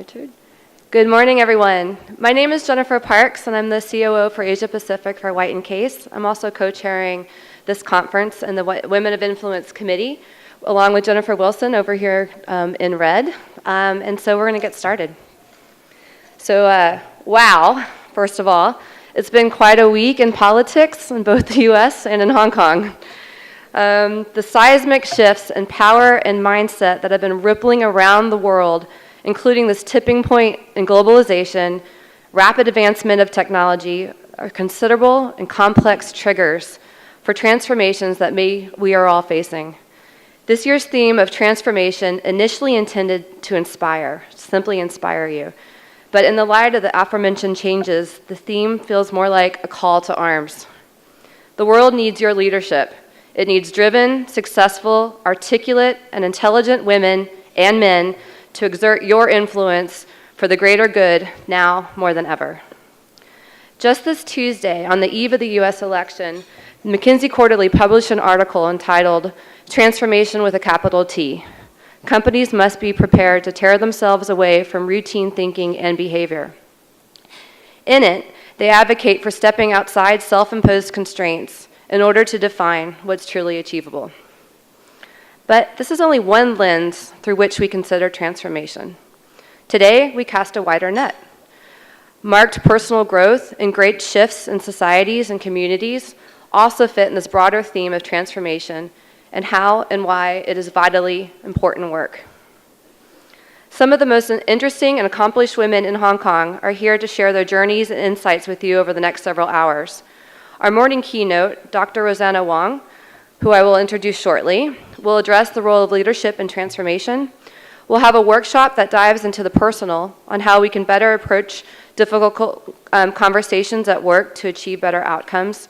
Richard. Good morning, everyone. My name is Jennifer Parks, and I'm the COO for Asia Pacific for White & Case. I'm also co-chairing this conference and the Women of Influence Committee, along with Jennifer Wilson over here in red. And so we're going to get started. So, wow, first of all, it's been quite a week in politics in both the US and in Hong Kong. The seismic shifts in power and mindset that have been rippling around the world, including this tipping point in globalization, rapid advancement of technology, are considerable and complex triggers for transformations that we are all facing. This year's theme of transformation initially intended to inspire, simply inspire you. But in the light of the aforementioned changes, the theme feels more like a call to arms. The world needs your leadership. It needs driven, successful, articulate, and intelligent women and men to exert your influence for the greater good now more than ever. Just this Tuesday, on the eve of the US election, McKinsey Quarterly published an article entitled Transformation with a Capital T. Companies must be prepared to tear themselves away from routine thinking and behavior. In it, they advocate for stepping outside self-imposed constraints in order to define what's truly achievable. But this is only one lens through which we consider transformation. Today, we cast a wider net. Marked personal growth and great shifts in societies and communities also fit in this broader theme of transformation and how and why it is vitally important work. Some of the most interesting and accomplished women in Hong Kong are here to share their journeys and insights with you over the next several hours. Our morning keynote, Dr. Rosanna Wong, who I will introduce shortly, will address the role of leadership and transformation. We'll have a workshop that dives into the personal on how we can better approach difficult conversations at work to achieve better outcomes.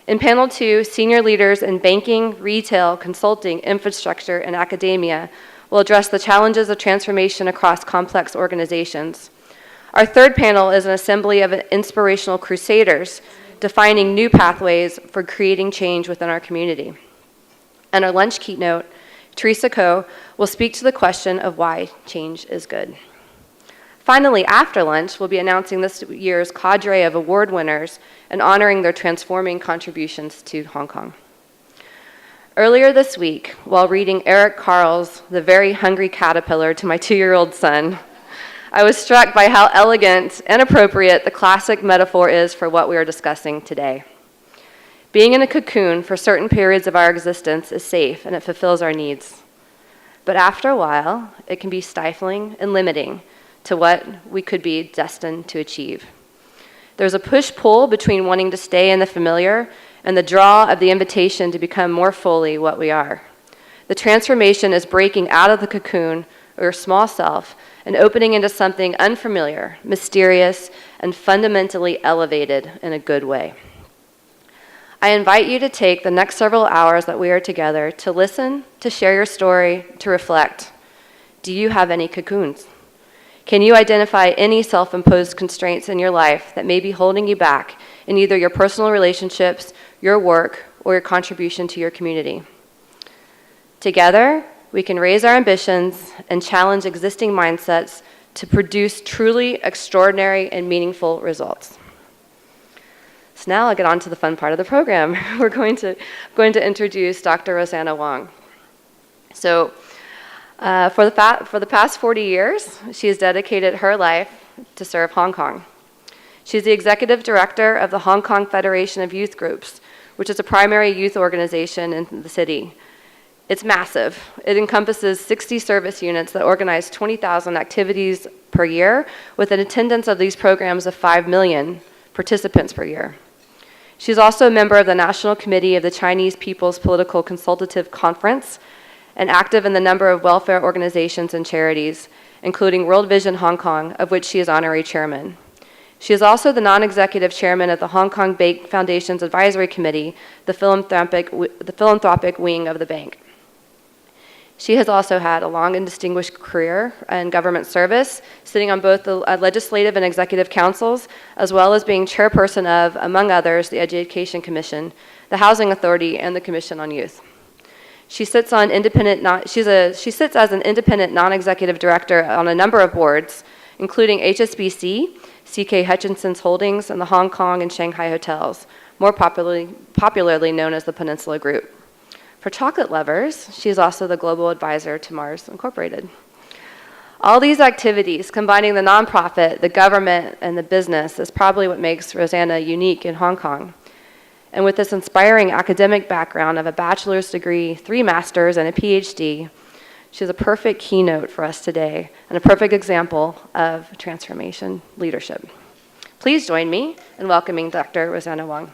In panel 2, senior leaders in banking, retail, consulting, infrastructure, and academia will address the challenges of transformation across complex organizations. Our third panel is an assembly of inspirational crusaders defining new pathways for creating change within our community. And our lunch keynote, Teresa Ko, will speak to the question of why change is good. Finally, after lunch, we'll be announcing this year's cadre of award winners and honoring their transforming contributions to Hong Kong. Earlier this week, while reading Eric Carle's The Very Hungry Caterpillar to my 2-year-old son, I was struck by how elegant and appropriate the classic metaphor is for what we are discussing today. Being in a cocoon for certain periods of our existence is safe and it fulfills our needs. But after a while, it can be stifling and limiting to what we could be destined to achieve. There's a push-pull between wanting to stay in the familiar and the draw of the invitation to become more fully what we are. The transformation is breaking out of the cocoon or your small self and opening into something unfamiliar, mysterious, and fundamentally elevated in a good way. I invite you to take the next several hours that we are together to listen, to share your story, to reflect. Do you have any cocoons? Can you identify any self-imposed constraints in your life that may be holding you back in either your personal relationships, your work, or your contribution to your community? Together, we can raise our ambitions and challenge existing mindsets to produce truly extraordinary and meaningful results. So now I'll get on to the fun part of the program. We're going to introduce Dr. Rosanna Wong. So for the past 40 years, she has dedicated her life to serve Hong Kong. She's the executive director of the Hong Kong Federation of Youth Groups, which is a primary youth organization in the city. It's massive. It encompasses 60 service units that organize 20,000 activities per year with an attendance of these programs of 5 million participants per year. She's also a member of the National Committee of the Chinese People's Political Consultative Conference and active in the number of welfare organizations and charities, including World Vision Hong Kong, of which she is honorary chairman. She is also the non-executive chairman of the Hong Kong Bank Foundation's Advisory Committee, the philanthropic wing of the bank. She has also had a long and distinguished career in government service, sitting on both the legislative and executive councils, as well as being chairperson of, among others, the Education Commission, the Housing Authority, and the Commission on Youth. She sits as an independent non-executive director on a number of boards, including HSBC, CK Hutchinson's Holdings, and the Hong Kong and Shanghai hotels, more popularly known as the Peninsula Group. For chocolate lovers, she is also the global advisor to Mars Incorporated. All these activities, combining the nonprofit, the government, and the business, is probably what makes Rosanna unique in Hong Kong. And with this inspiring academic background of a bachelor's degree, 3 masters, and a PhD, she's a perfect keynote for us today and a perfect example of transformation leadership. Please join me in welcoming Dr. Rosanna Wong.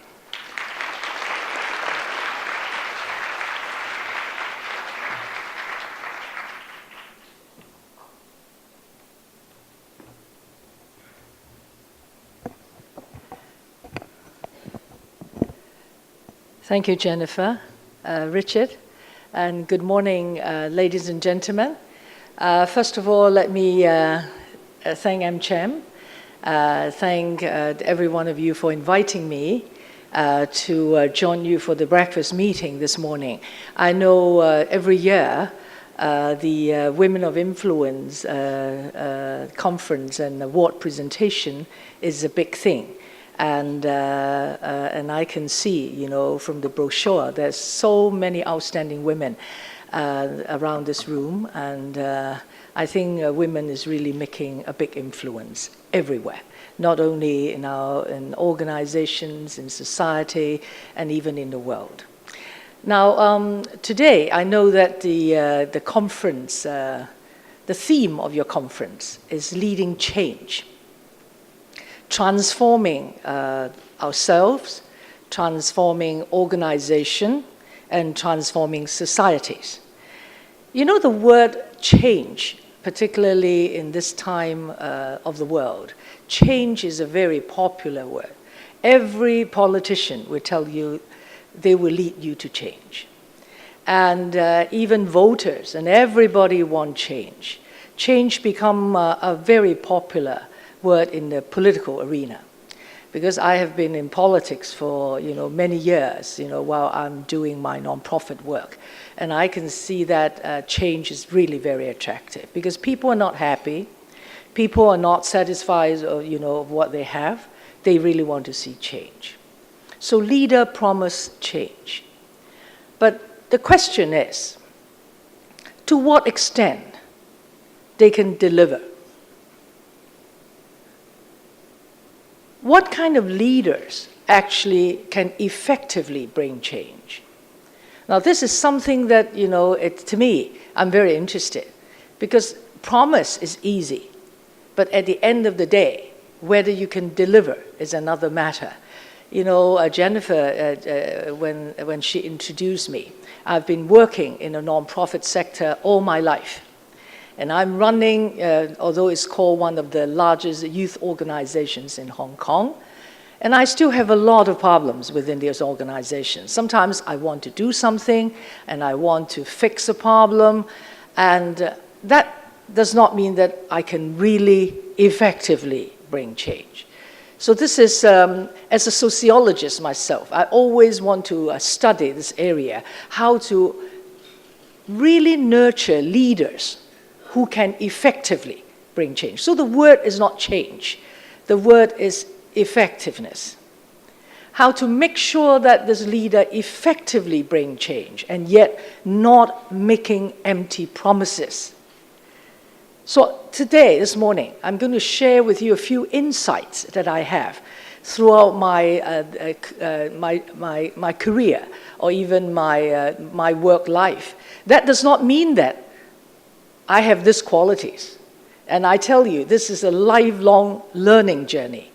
Thank you, Jennifer, Richard, and good morning, ladies and gentlemen. First of all, let me thank AmCham, thank every one of you for inviting me to join you for the breakfast meeting this morning. I know every year the Women of Influence conference and award presentation is a big thing. And I can see, you know, from the brochure, there's so many outstanding women around this room, and I think women is really making a big influence everywhere, not only in organizations, in society, and even in the world. Now, today, I know that the conference, the theme of your conference is leading change. Transforming ourselves, transforming organization, and transforming societies. You know, the word change, particularly in this time of the world, change is a very popular word. Every politician will tell you they will lead you to change. And even voters and everybody want change. Change become a very popular word in the political arena, because I have been in politics for many years, while I'm doing my nonprofit work, and I can see that change is really very attractive because people are not happy, people are not satisfied, of what they have. They really want to see change. So leader promise change, but the question is, to what extent they can deliver. What kind of leaders actually can effectively bring change? Now, this is something that, to me, I'm very interested, because promise is easy, but at the end of the day, whether you can deliver is another matter. Jennifer, when she introduced me, I've been working in a nonprofit sector all my life. And I'm running, although it's called one of the largest youth organizations in Hong Kong, and I still have a lot of problems within these organizations. Sometimes I want to do something, and I want to fix a problem, and that does not mean that I can really effectively bring change. So this is, as a sociologist myself, I always want to study this area, how to really nurture leaders who can effectively bring change. So the word is not change. The word is effectiveness. How to make sure that this leader effectively bring change and yet not making empty promises. So today, this morning, I'm going to share with you a few insights that I have throughout my career or even my work life. That does not mean that I have these qualities. And I tell you, this is a lifelong learning journey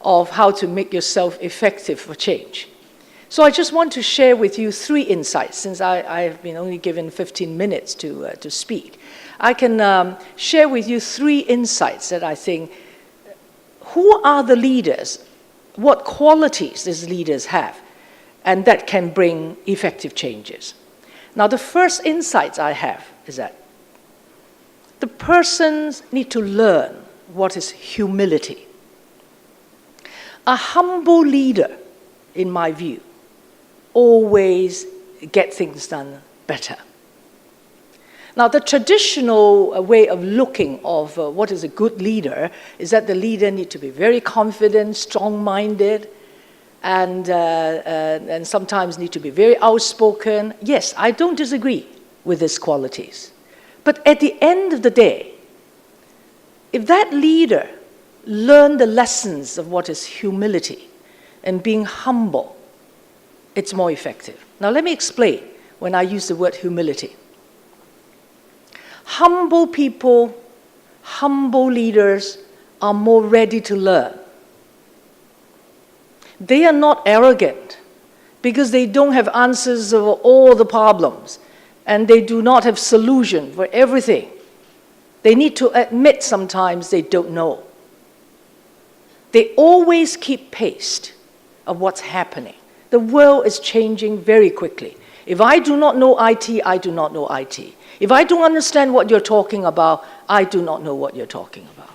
of how to make yourself effective for change. So I just want to share with you 3 insights, since I have been only given 15 minutes to speak. I can share with you 3 insights that I think, who are the leaders, what qualities these leaders have, and that can bring effective changes. Now, the first insight I have is that the persons need to learn what is humility. A humble leader, in my view, always get things done better. Now, the traditional way of looking of what is a good leader is that the leader needs to be very confident, strong-minded, and sometimes need to be very outspoken. Yes, I don't disagree with these qualities. But at the end of the day, if that leader learned the lessons of what is humility and being humble, it's more effective. Now, let me explain when I use the word humility. Humble people, humble leaders are more ready to learn. They are not arrogant because they don't have answers for all the problems and they do not have solution for everything. They need to admit sometimes they don't know. They always keep pace of what's happening. The world is changing very quickly. If I do not know IT, I do not know IT. If I don't understand what you're talking about, I do not know what you're talking about.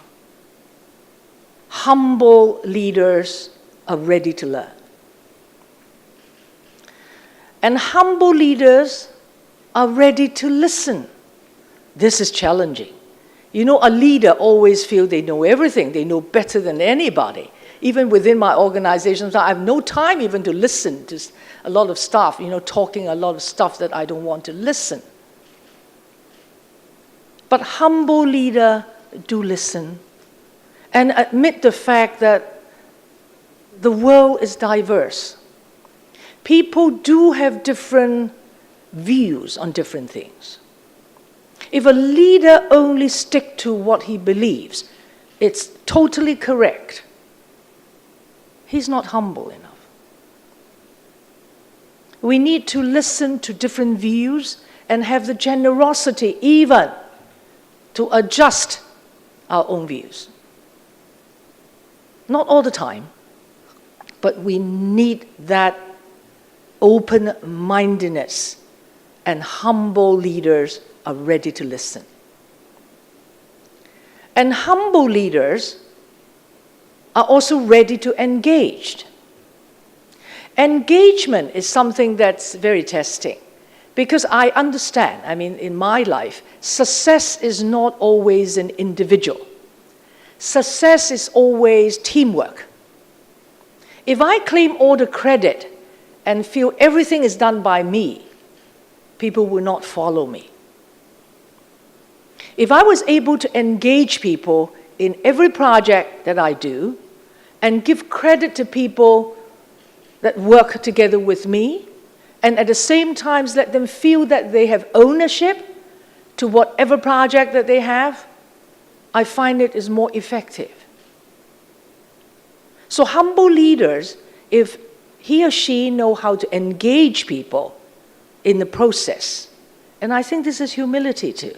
Humble leaders are ready to learn. And humble leaders are ready to listen. This is challenging. You know, a leader always feels they know everything. They know better than anybody. Even within my organization, I have no time even to listen to a lot of stuff, talking a lot of stuff that I don't want to listen. But humble leaders do listen and admit the fact that the world is diverse. People do have different views on different things. If a leader only sticks to what he believes, it's totally correct. He's not humble enough. We need to listen to different views and have the generosity even to adjust our own views. Not all the time, but we need that open-mindedness, and humble leaders are ready to listen. And humble leaders are also ready to engage. Engagement is something that's very testing because I understand, in my life, success is not always an individual. Success is always teamwork. If I claim all the credit and feel everything is done by me, people will not follow me. If I was able to engage people in every project that I do and give credit to people that work together with me, and at the same time let them feel that they have ownership to whatever project that they have, I find it is more effective. So humble leaders, if he or she know how to engage people in the process, and I think this is humility too.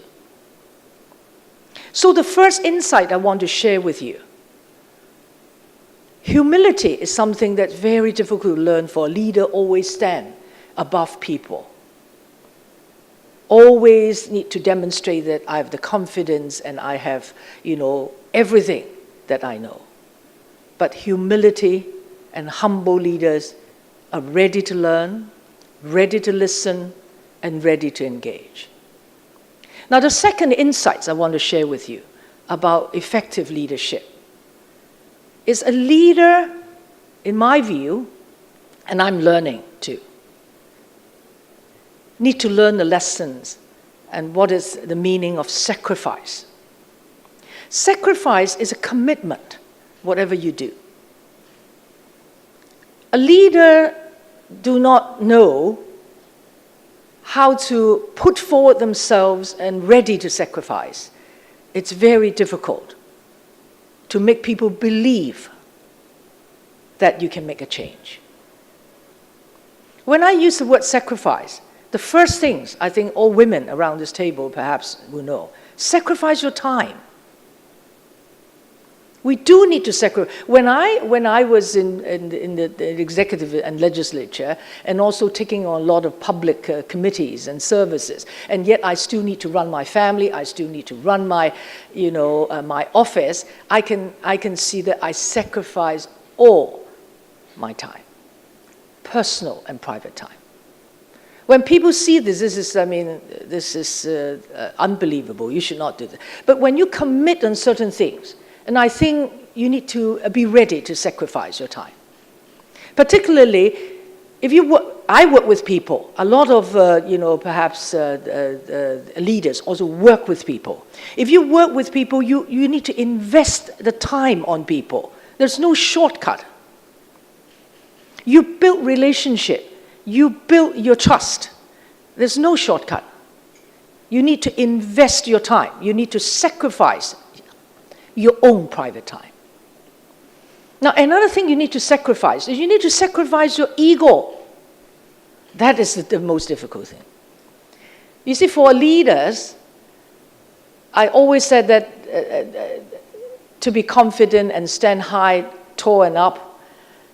So the first insight I want to share with you, humility is something that's very difficult to learn for a leader. Always stand above people. Always need to demonstrate that I have the confidence and I have, everything that I know. But humility and humble leaders are ready to learn, ready to listen, and ready to engage. Now, the second insights I want to share with you about effective leadership is a leader, in my view, and I'm learning too, need to learn the lessons and what is the meaning of sacrifice. Sacrifice is a commitment, whatever you do. A leader do not know how to put forward themselves and ready to sacrifice. It's very difficult to make people believe that you can make a change. When I use the word sacrifice, the first things I think all women around this table perhaps will know, sacrifice your time. We do need to sacrifice. When I was in the executive and legislature and also taking on a lot of public committees and services, and yet I still need to run my family, I still need to run my, my office, I can see that I sacrifice all my time, personal and private time. When people see this is, I mean, this is unbelievable. You should not do this. But when you commit on certain things, and I think you need to be ready to sacrifice your time. Particularly, if you work, I work with people. A lot of, perhaps leaders also work with people. If you work with people, you need to invest the time on people. There's no shortcut. You build relationship. You build your trust. There's no shortcut. You need to invest your time. You need to sacrifice your own private time. Now, another thing you need to sacrifice is you need to sacrifice your ego. That is the most difficult thing. You see, for leaders, I always said that to be confident and stand high, tall and up,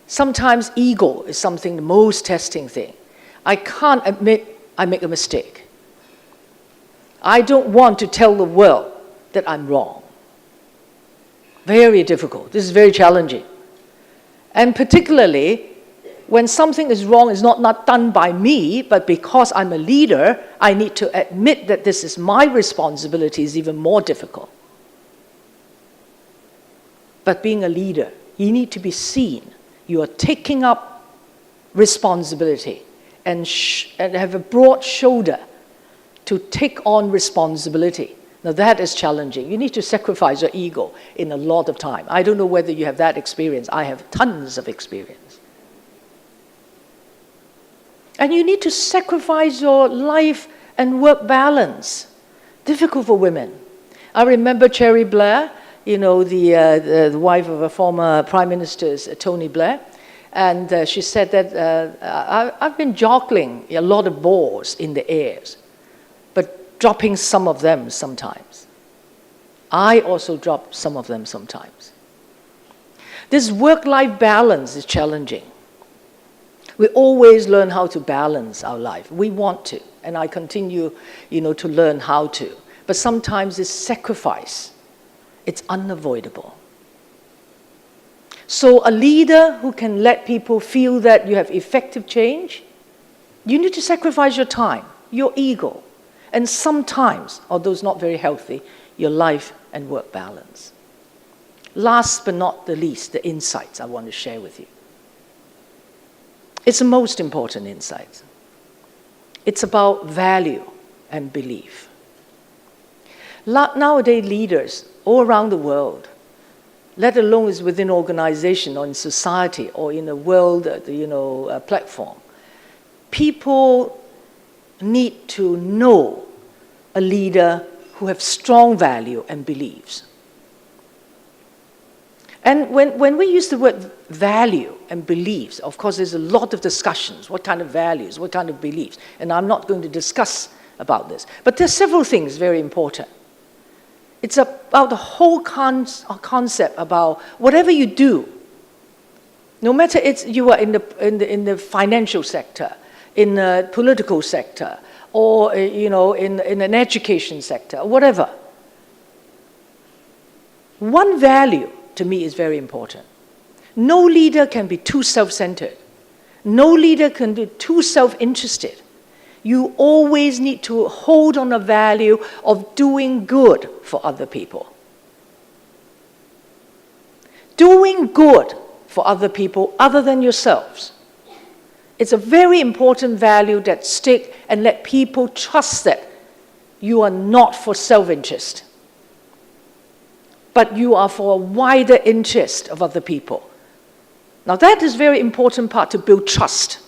sometimes ego is something, the most testing thing. I can't admit I make a mistake. I don't want to tell the world that I'm wrong. Very difficult. This is very challenging. And particularly, when something is wrong, it's not done by me, but because I'm a leader, I need to admit that this is my responsibility is even more difficult. But being a leader, you need to be seen. You are taking up responsibility and have a broad shoulder to take on responsibility. Now that is challenging. You need to sacrifice your ego in a lot of time. I don't know whether you have that experience. I have tons of experience. And you need to sacrifice your life and work balance. Difficult for women. I remember Cherry Blair, the wife of a former Prime Minister, Tony Blair, and she said that I've been juggling a lot of balls in the air, but dropping some of them sometimes. I also drop some of them sometimes. This work-life balance is challenging. We always learn how to balance our life. We want to, and I continue, to learn how to. But sometimes it's sacrifice. It's unavoidable. So a leader who can let people feel that you have effective change, you need to sacrifice your time, your ego, and sometimes, although it's not very healthy, your life and work balance. Last but not the least, the insights I want to share with you. It's the most important insight. It's about value and belief. Nowadays, leaders all around the world, let alone is within organization or in society or in a world, platform, people need to know a leader who have strong value and beliefs. And when we use the word value and beliefs, of course, there's a lot of discussions. What kind of values, what kind of beliefs? And I'm not going to discuss about this. But there's several things very important. It's about the whole concept about whatever you do, no matter you are in the financial sector, in the political sector, or in an education sector, or whatever. One value to me is very important. No leader can be too self-centered. No leader can be too self-interested. You always need to hold on the value of doing good for other people. Doing good for other people other than yourselves. It's a very important value that stick and let people trust that you are not for self-interest, but you are for a wider interest of other people. Now that is a very important part to build trust.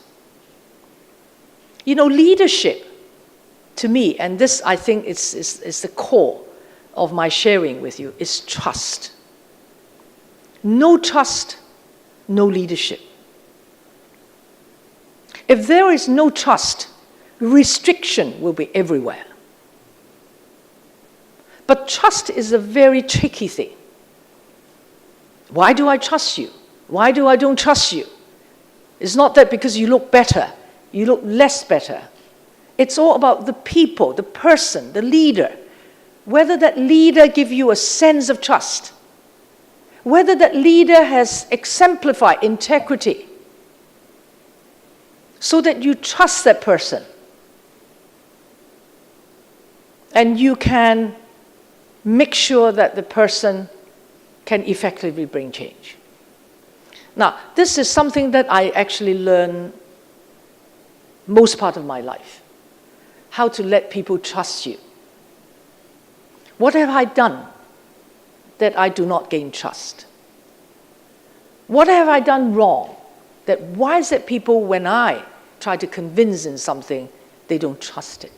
Leadership, to me, and this I think is the core of my sharing with you, is trust. No trust, no leadership. If there is no trust, restriction will be everywhere. But trust is a very tricky thing. Why do I trust you? Why do I don't trust you? It's not that because you look better, you look less better. It's all about the people, the person, the leader. Whether that leader gives you a sense of trust. Whether that leader has exemplified integrity so that you trust that person and you can make sure that the person can effectively bring change. Now, this is something that I actually learned most part of my life, how to let people trust you. What have I done that I do not gain trust? What have I done wrong? That why is it people, when I try to convince in something, they don't trust it?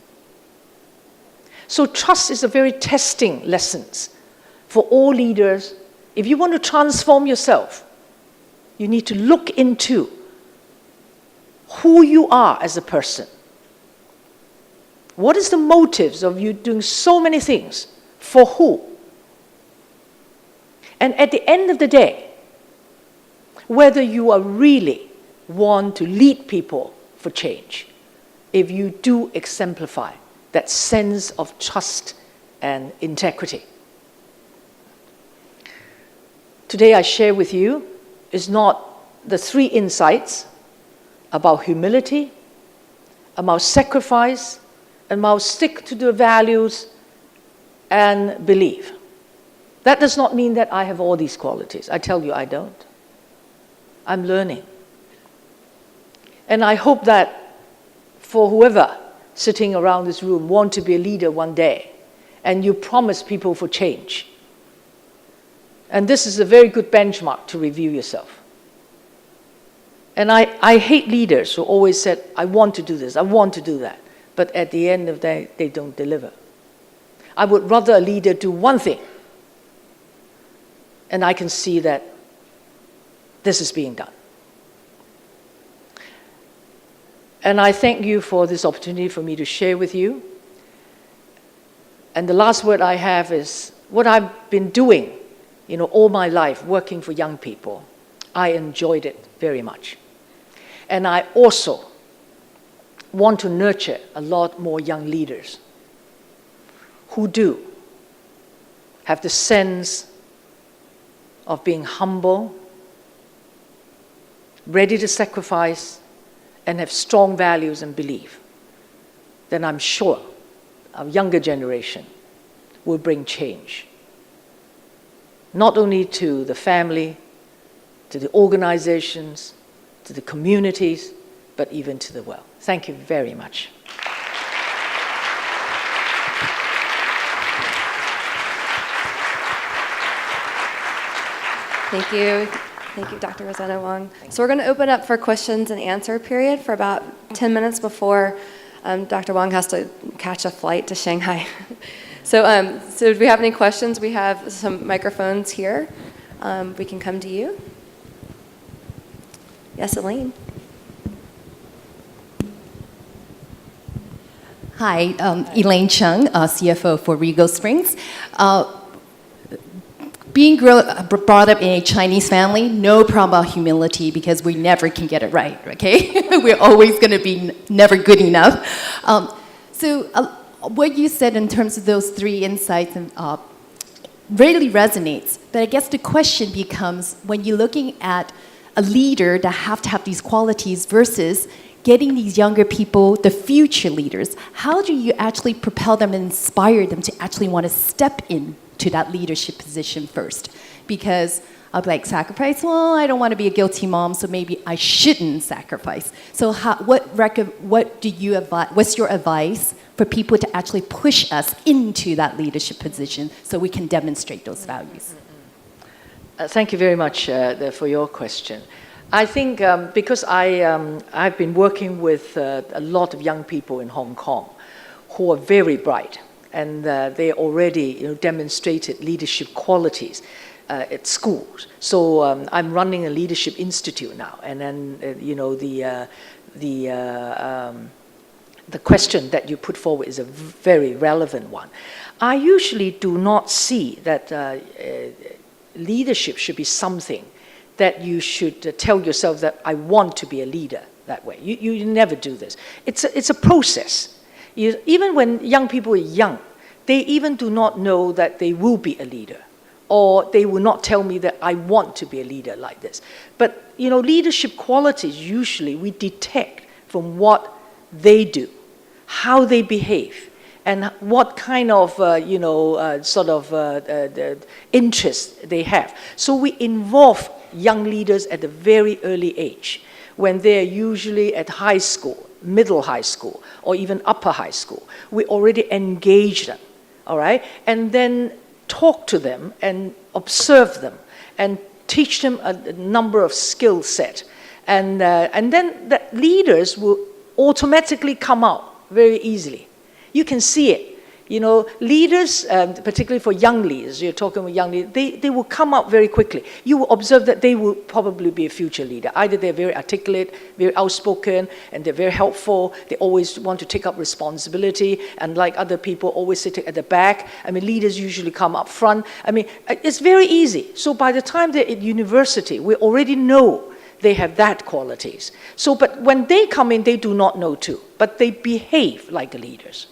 So trust is a very testing lesson for all leaders. If you want to transform yourself, you need to look into who you are as a person. What is the motives of you doing so many things? For who? And at the end of the day, whether you are really want to lead people for change, if you do exemplify that sense of trust and integrity. Today I share with you is not the 3 insights about humility, about sacrifice, and about stick to the values and believe. That does not mean that I have all these qualities. I tell you I don't. I'm learning. And I hope that for whoever sitting around this room want to be a leader one day, and you promise people for change. And this is a very good benchmark to review yourself. And I hate leaders who always said, I want to do this, I want to do that. But at the end of the day, they don't deliver. I would rather a leader do one thing, and I can see that this is being done. And I thank you for this opportunity for me to share with you. And the last word I have is what I've been doing, all my life, working for young people. I enjoyed it very much. And I also want to nurture a lot more young leaders who do have the sense of being humble, ready to sacrifice, and have strong values and belief. Then I'm sure our younger generation will bring change. Not only to the family, to the organizations, to the communities, but even to the world. Thank you very much. Thank you. Thank you, Dr. Rosanna Wong. So we're going to open up for questions and answer period for about 10 minutes before Dr. Wong has to catch a flight to Shanghai. So do we have any questions? We have some microphones here. We can come to you. Yes, Elaine. Hi, Elaine Chung, CFO for Regal Springs. Being brought up in a Chinese family, no problem about humility because we never can get it right, okay? We're always going to be never good enough. So what you said in terms of those 3 insights really resonates. But I guess the question becomes, when you're looking at a leader that have to have these qualities versus getting these younger people, the future leaders, how do you actually propel them and inspire them to actually want to step into that leadership position first? Because I'll be like, sacrifice? Well, I don't want to be a guilty mom, so maybe I shouldn't sacrifice. So what do you advise? What's your advice for people to actually push us into that leadership position so we can demonstrate those values? Thank you very much for your question. I think because I've been working with a lot of young people in Hong Kong who are very bright, and they already demonstrated leadership qualities at schools. So I'm running a leadership institute now, and then the question that you put forward is a very relevant one. I usually do not see that leadership should be something that you should tell yourself that I want to be a leader that way. You never do this. It's a process. Even when young people are young, they even do not know that they will be a leader, or they will not tell me that I want to be a leader like this. But leadership qualities usually we detect from what they do, how they behave, and what kind of, interest they have. So we involve young leaders at a very early age, when they're usually at high school, middle high school, or even upper high school. We already engage them, all right? And then talk to them and observe them and teach them a number of skill set. And then the leaders will automatically come out very easily. You can see it. You know, leaders, particularly for young leaders, you're talking with young leaders, they will come up very quickly. You will observe that they will probably be a future leader. Either they're very articulate, very outspoken, and they're very helpful. They always want to take up responsibility, and like other people, always sit at the back. I mean, leaders usually come up front. I mean, it's very easy. So by the time they're at university, we already know they have that qualities. So, but when they come in, they do not know too, but they behave like the leaders.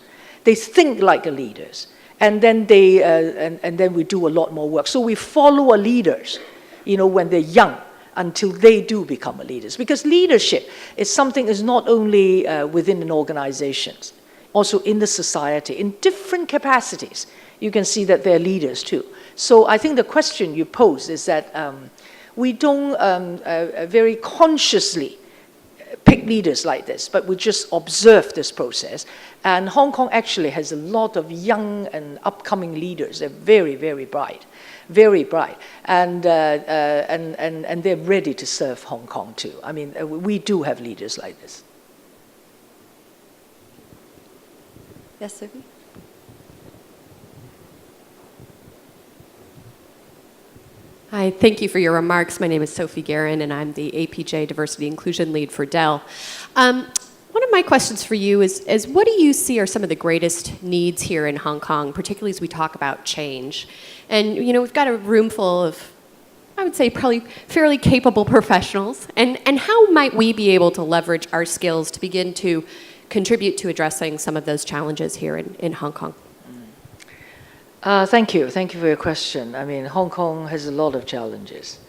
They think like the leaders, and then and then we do a lot more work. So we follow our leaders, you know, when they're young, until they do become a leaders. Because leadership is something is not only within an organization, also in the society, in different capacities. You can see that they're leaders too. So I think the question you pose is that we don't very consciously pick leaders like this, but we just observe this process. And Hong Kong actually has a lot of young and upcoming leaders. They're very, very bright, and they're ready to serve Hong Kong too. I mean, we do have leaders like this. Yes, Sophie? Hi, thank you for your remarks. My name is Sophie Guerin, and I'm the APJ Diversity Inclusion Lead for Dell. One of my questions for you is what do you see are some of the greatest needs here in Hong Kong, particularly as we talk about change? And, you know, we've got a room full of, I would say, probably fairly capable professionals. And how might we be able to leverage our skills to begin to contribute to addressing some of those challenges here in Hong Kong? Thank you for your question. I mean, Hong Kong has a lot of challenges.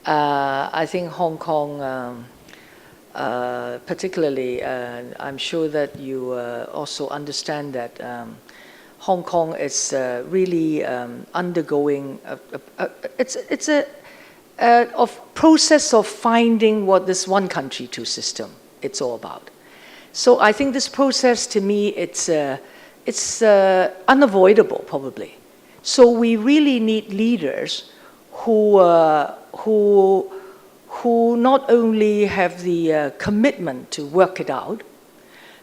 I think Hong Kong, particularly, I'm sure that you also understand that Hong Kong is really undergoing it's a process of finding what this one country, two system it's all about. So I think this process, to me, it's unavoidable, probably. So we really need leaders who not only have the commitment to work it out,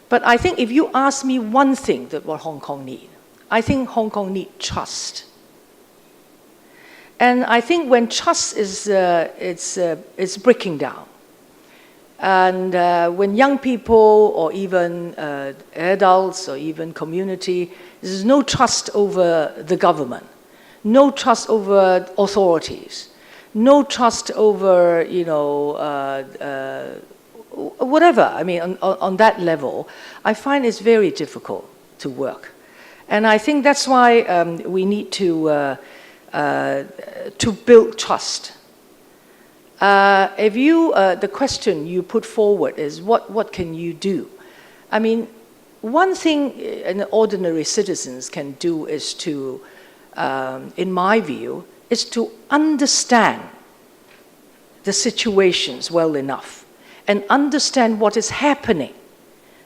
but I think if you ask me one thing that what Hong Kong needs, I think Hong Kong needs trust. And I think when trust is it's breaking down, and when young people or even adults or even community, there's no trust over the government, no trust over authorities, no trust over, you know, whatever. I mean, on that level, I find it's very difficult to work. And I think that's why we need to build trust. If you, the question you put forward is, what can you do? I mean, one thing an ordinary citizens can do is to, in my view, is to understand the situations well enough and understand what is happening,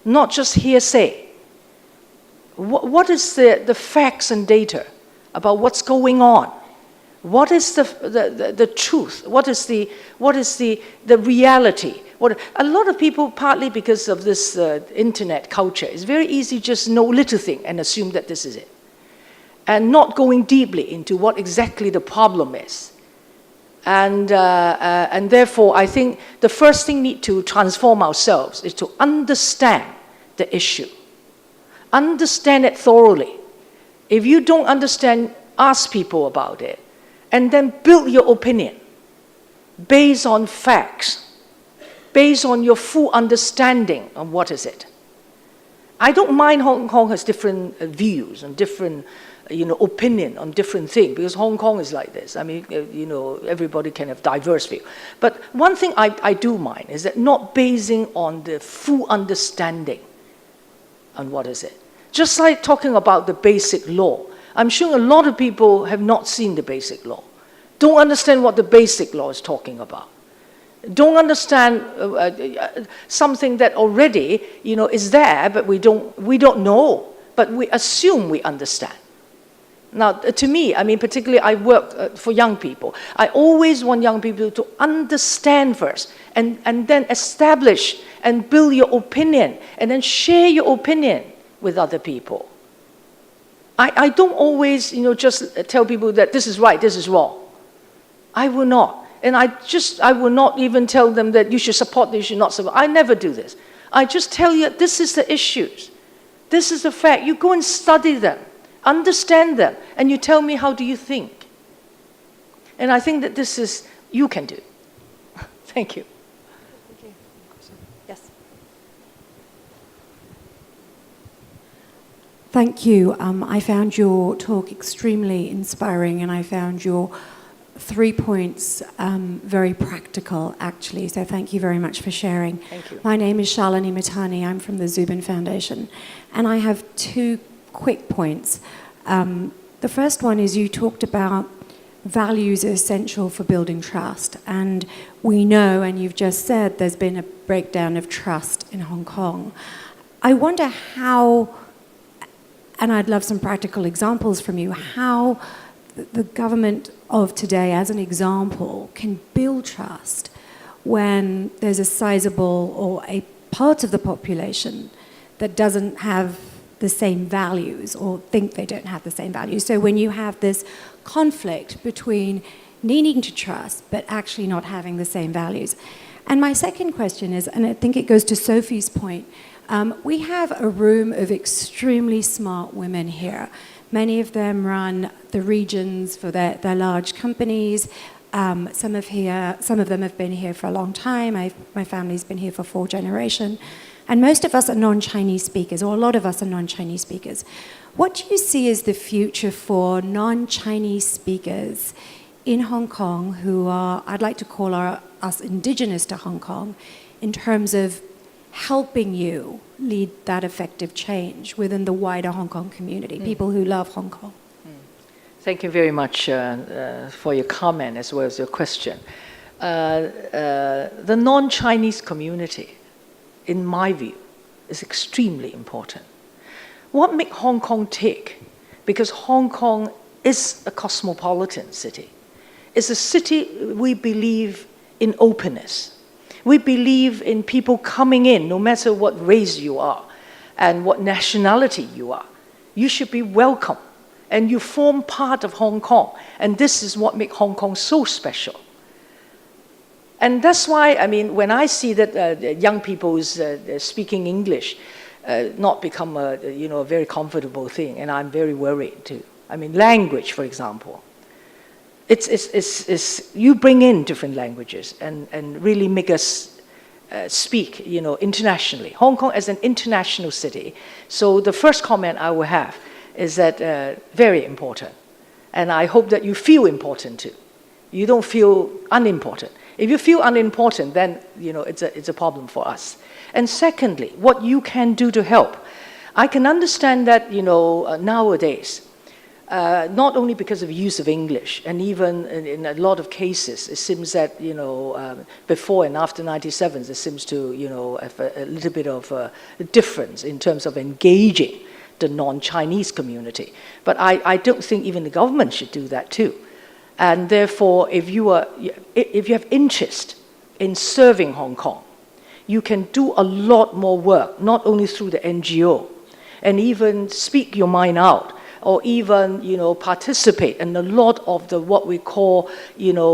not just hearsay. What is the facts and data about what's going on? What is the truth? What is the reality? A lot of people, partly because of this internet culture, it's very easy just know little thing and assume that this is it, and not going deeply into what exactly the problem is. And therefore, I think the first thing we need to transform ourselves is to understand the issue, understand it thoroughly. If you don't understand, ask people about it, and then build your opinion based on facts, based on your full understanding of what is it. I don't mind Hong Kong has different views and different, you know, opinion on different things, because Hong Kong is like this. I mean, you know, everybody can have diverse view. But one thing I do mind is that not basing on the full understanding on what is it. Just like talking about the basic law. I'm sure a lot of people have not seen the basic law, don't understand what the basic law is talking about, don't understand something that already, is there, but we don't know, but we assume we understand. Now, to me, particularly I work for young people. I always want young people to understand first, and then establish and build your opinion, and then share your opinion with other people. I don't always, just tell people that this is right, this is wrong. I will not. And I will not even tell them that you should support this, you should not support. I never do this. I just tell you, this is the issues. This is the fact. You go and study them, understand them, and you tell me how do you think. And I think that this is, you can do. Thank you. Thank you. Yes. Thank you. I found your talk extremely inspiring, and I found your 3 points very practical, actually. So thank you very much for sharing. Thank you. My name is Shalini Mitani. I'm from the Zubin Foundation. And I have 2 quick points. The first one is you talked about values are essential for building trust. And we know, and you've just said, there's been a breakdown of trust in Hong Kong. I wonder how, and I'd love some practical examples from you, how the government of today, as an example, can build trust when there's a sizable or a part of the population that doesn't have the same values or think they don't have the same values. So when you have this conflict between needing to trust but actually not having the same values. And my second question is, and I think it goes to Sophie's point, we have a room of extremely smart women here. Many of them run the regions for their large companies. Some of them have been here for a long time. My family's been here for 4 generations. And most of us are non-Chinese speakers, or a lot of us are non-Chinese speakers. What do you see as the future for non-Chinese speakers in Hong Kong who are, I'd like to call us indigenous to Hong Kong, in terms of helping you lead that effective change within the wider Hong Kong community, people who love Hong Kong? Thank you very much for your comment as well as your question. The non-Chinese community, in my view, is extremely important. What makes Hong Kong tick? Because Hong Kong is a cosmopolitan city. It's a city we believe in openness. We believe in people coming in, no matter what race you are and what nationality you are. You should be welcome, and you form part of Hong Kong. And this is what makes Hong Kong so special. And that's why, when I see that young people speaking English not become a very comfortable thing, and I'm very worried too. Language, for example. You bring in different languages and really make us speak, internationally. Hong Kong is an international city. So the first comment I will have is that very important. And I hope that you feel important too. You don't feel unimportant. If you feel unimportant, then it's a problem for us. And secondly, what you can do to help. I can understand that nowadays, not only because of use of English, and even in a lot of cases, it seems that before and after 97, there seems to have a little bit of a difference in terms of engaging the non-Chinese community. But I don't think even the government should do that too. And therefore, if you have interest in serving Hong Kong, you can do a lot more work, not only through the NGO, and even speak your mind out, or even participate in a lot of what we call the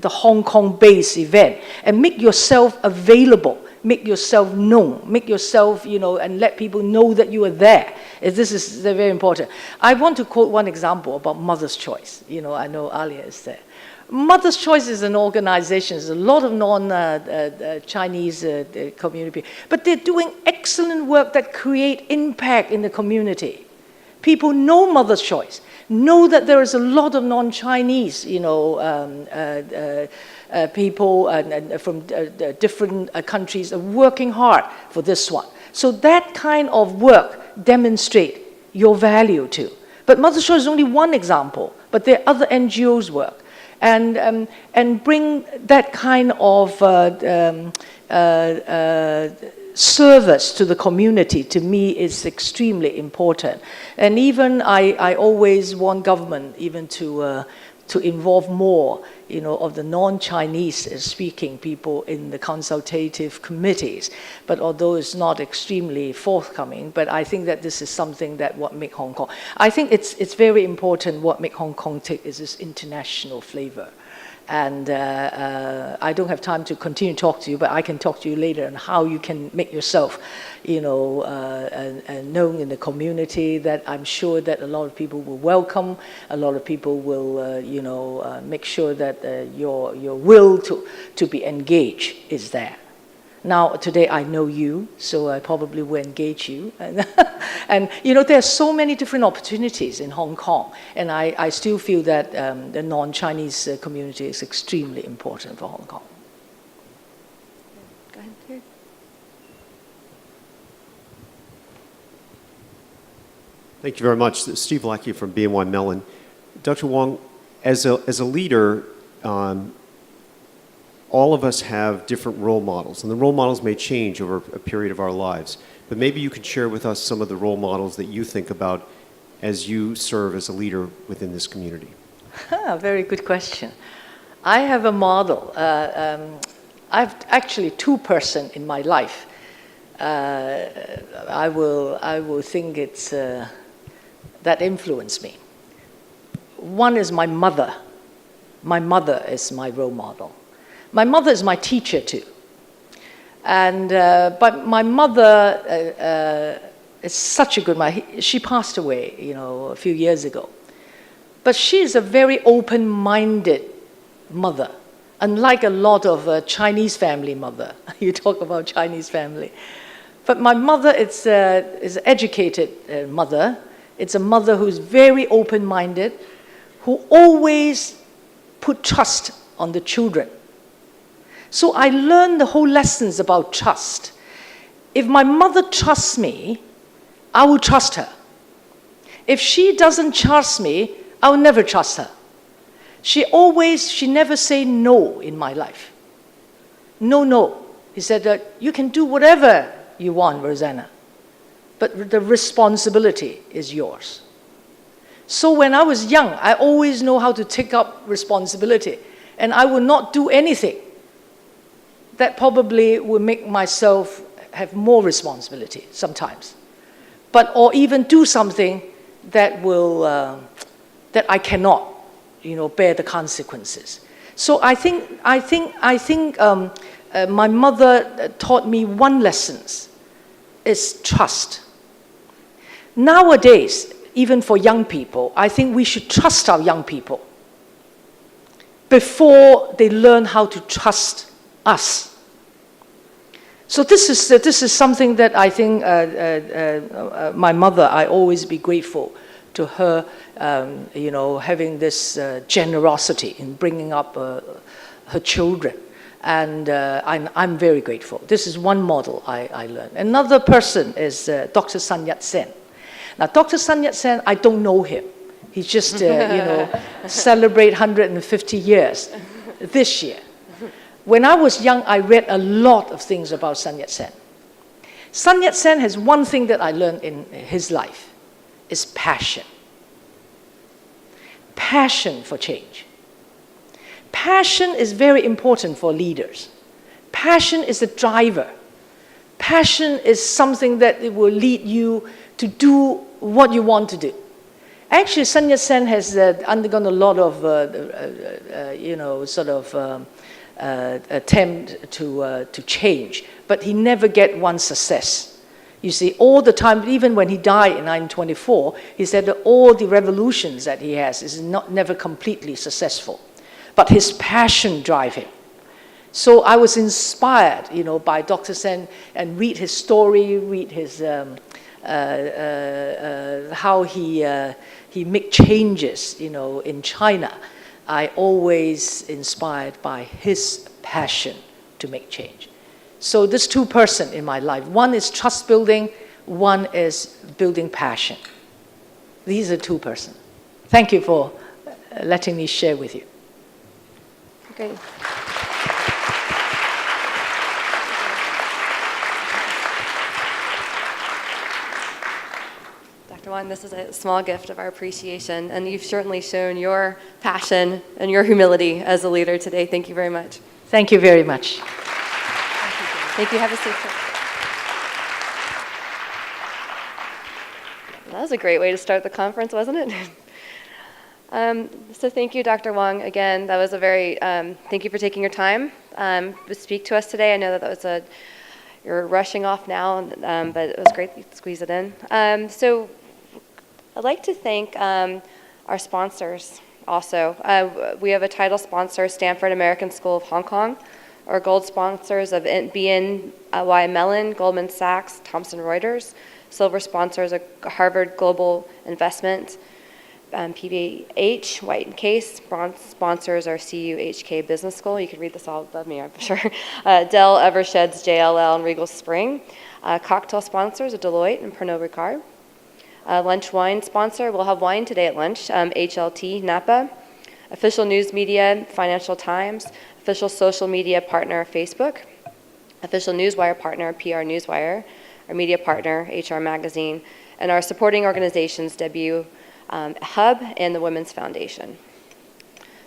Hong Kong-based event, and make yourself available, make yourself known, make yourself and let people know that you are there. This is very important. I want to quote one example about Mother's Choice. I know Alia is there. Mother's Choice is an organization. There's a lot of non-Chinese community, but they're doing excellent work that create impact in the community. People know Mother's Choice, know that there is a lot of non-Chinese, people from different countries are working hard for this one. So that kind of work demonstrates your value too. But Mother Shaw is only one example, but there are other NGOs work. And bring that kind of service to the community, to me, is extremely important. And even I always want government even to involve more, of the non-Chinese speaking people in the consultative committees. But although it's not extremely forthcoming, but I think that this is something that what make Hong Kong. I think it's very important what make Hong Kong tick is this international flavor. And I don't have time to continue to talk to you, but I can talk to you later on how you can make yourself, known in the community, that I'm sure that a lot of people will welcome, a lot of people will, make sure that your will to be engaged is there. Now, today I know you, so I probably will engage you. And there are so many different opportunities in Hong Kong, and I still feel that the non-Chinese community is extremely important for Hong Kong. Go ahead, here. Thank you very much. Steve Lackey from BNY Mellon. Dr. Wong, as a leader, all of us have different role models, and the role models may change over a period of our lives. But maybe you could share with us some of the role models that you think about as you serve as a leader within this community. Very good question. I have a model. I've actually two person in my life. I will think it's that influenced me. One is my mother. My mother is my role model. My mother is my teacher too. And, but my mother is such a good mother. She passed away, a few years ago. But she is a very open-minded mother, unlike a lot of Chinese family mother. You talk about Chinese family. But my mother is an educated mother. It's a mother who's very open-minded, who always put trust on the children. So I learned the whole lessons about trust. If my mother trusts me, I will trust her. If she doesn't trust me, I will never trust her. She never say no in my life. No. He said that you can do whatever you want, Rosanna, but the responsibility is yours. So when I was young, I always know how to take up responsibility, and I will not do anything that probably will make myself have more responsibility sometimes, or even do something that will that I cannot, bear the consequences. So I think my mother taught me one lesson is trust. Nowadays, even for young people, I think we should trust our young people before they learn how to trust us. So this is something that I think my mother, I always be grateful to her, having this generosity in bringing up her children. And I'm very grateful. This is one model I learned. Another person is Dr. Sun Yat-Sen. Now, Dr. Sun Yat-Sen, I don't know him. He just, celebrate 150 years this year. When I was young, I read a lot of things about Sun Yat-Sen. Sun Yat-Sen has one thing that I learned in his life, is passion. Passion for change. Passion is very important for leaders. Passion is a driver. Passion is something that it will lead you to do what you want to do. Actually, Sun Yat-Sen has undergone a lot of, attempt to change, but he never get one success. You see, all the time, even when he died in 1924, he said that all the revolutions that he has is never completely successful, but his passion drive him. So I was inspired, by Dr. Sen, and read his story, read his how he make changes, in China. I always inspired by his passion to make change. So there's two persons in my life. One is trust building, one is building passion. These are two persons. Thank you for letting me share with you. Great. Dr. Wong, this is a small gift of our appreciation, and you've certainly shown your passion and your humility as a leader today. Thank you very much. Thank you very much. Thank you. Have a seat. That was a great way to start the conference, wasn't it? So thank you, Dr. Wong. Again, that was a very, thank you for taking your time to speak to us today. I know that was you're rushing off now, but it was great to squeeze it in. So I'd like to thank our sponsors also. We have a title sponsor, Stanford American School of Hong Kong. Our gold sponsors of BNY Mellon, Goldman Sachs, Thomson Reuters. Silver sponsors are Harvard Global Investment, PBH, White & Case. Bronze sponsors are CUHK Business School. You can read this all above me, I'm sure. Dell, Eversheds, JLL, and Regal Spring. Cocktail sponsors are Deloitte and Pernod Ricard. Lunch wine sponsor, we'll have wine today at lunch, HLT, Napa. Official news media, Financial Times. Official social media partner, Facebook. Official newswire partner, PR Newswire. Our media partner, HR Magazine. And our supporting organizations, W Hub and the Women's Foundation.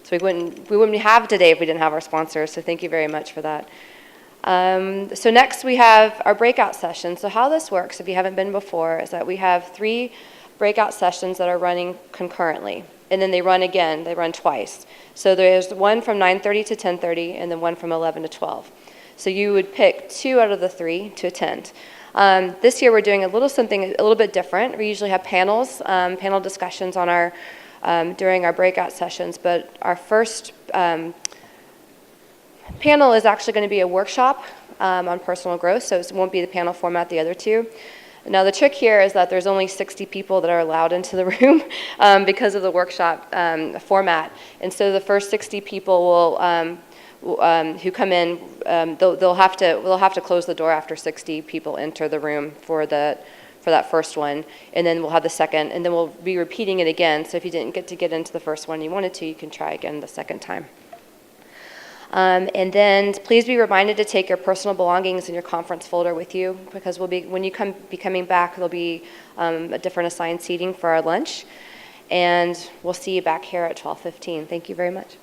So we wouldn't have today if we didn't have our sponsors, so thank you very much for that. So next we have our breakout session. So how this works, if you haven't been before, is that we have 3 breakout sessions that are running concurrently. And then they run again, they run twice. So there's one from 9:30 to 10:30 and then one from 11 to 12. So you would pick 2 out of the 3 to attend. This year we're doing something a little bit different. We usually have panels, panel discussions on our during our breakout sessions, but our first panel is actually going to be a workshop on personal growth, so it won't be the panel format the other 2. Now the trick here is that there's only 60 people that are allowed into the room because of the workshop format, and so the first 60 people will who come in, we'll have to close the door after 60 people enter the room for that first one, and then we'll have the second, and then we'll be repeating it again. So if you didn't get into the first one you wanted to, you can try again the second time. And then please be reminded to take your personal belongings in your conference folder with you, because when you be coming back, there'll be a different assigned seating for our lunch, and we'll see you back here at 12:15. Thank you very much.